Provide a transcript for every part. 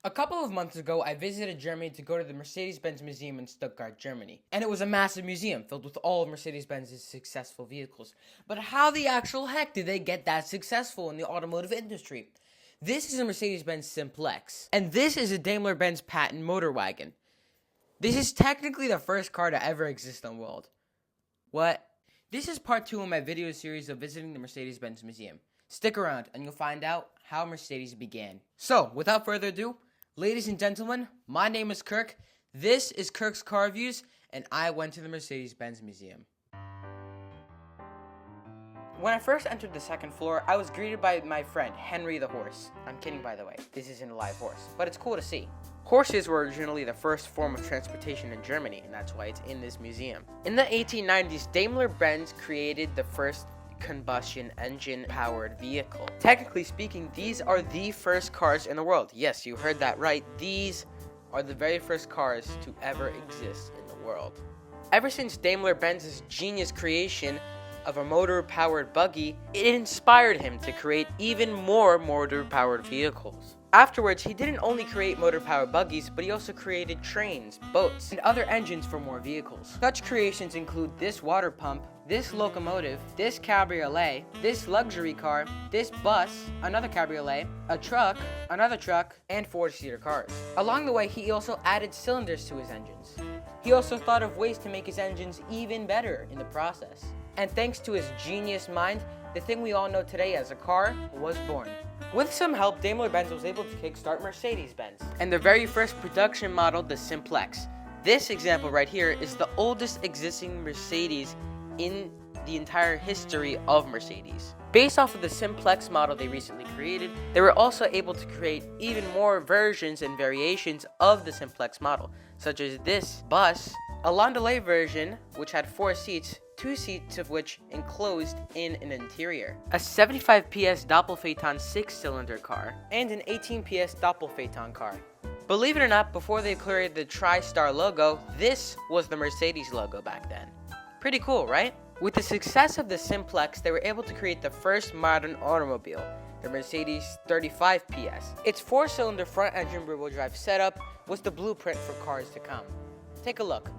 A couple of months ago, I visited Germany to go to the Mercedes-Benz Museum in Stuttgart, Germany. And it was a massive museum filled with all of Mercedes-Benz's successful vehicles. But how the actual heck did they get that successful in the automotive industry? This is a Mercedes-Benz Simplex. And this is a Daimler-Benz patent motor wagon. This is technically the first car to ever exist on the world. What? This is part 2 of my video series of visiting the Mercedes-Benz Museum. Stick around and you'll find out how Mercedes began. So, without further ado, ladies and gentlemen, my name is Kirk, this is Kirk's Car Reviews, and I went to the Mercedes-Benz Museum. When I first entered the second floor, I was greeted by my friend, Henry the horse. I'm kidding, by the way, this isn't a live horse, but it's cool to see. Horses were originally the first form of transportation in Germany, and that's why it's in this museum. In the 1890s, Daimler-Benz created the first combustion engine powered vehicle. Technically speaking, these are the first cars in the world. Yes, you heard that right. These are the very first cars to ever exist in the world. Ever since Daimler-Benz's genius creation of a motor-powered buggy, it inspired him to create even more motor-powered vehicles. Afterwards, he didn't only create motor-powered buggies, but he also created trains, boats, and other engines for more vehicles. Such creations include this water pump, this locomotive, this cabriolet, this luxury car, this bus, another cabriolet, a truck, another truck, and 4-seater cars. Along the way, he also added cylinders to his engines. He also thought of ways to make his engines even better in the process. And thanks to his genius mind, the thing we all know today as a car was born. With some help, Daimler-Benz was able to kickstart Mercedes-Benz and their very first production model, the Simplex. This example right here is the oldest existing Mercedes in the entire history of Mercedes. Based off of the Simplex model they recently created, they were also able to create even more versions and variations of the Simplex model, such as this bus, a Landaulet version which had 4 seats, 2 seats of which enclosed in an interior, a 75 PS Doppelphaeton 6-cylinder car, and an 18 PS Doppelphaeton car. Believe it or not, before they created the TriStar logo, this was the Mercedes logo back then. Pretty cool, right? With the success of the Simplex, they were able to create the first modern automobile, the Mercedes 35 PS. Its 4-cylinder front-engine rear-wheel drive setup was the blueprint for cars to come. Take a look.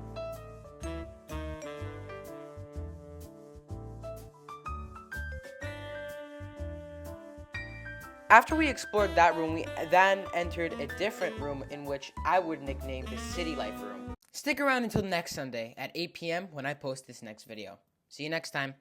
After we explored that room, we then entered a different room in which I would nickname the City Life room. Stick around until next Sunday at 8 p.m. when I post this next video. See you next time.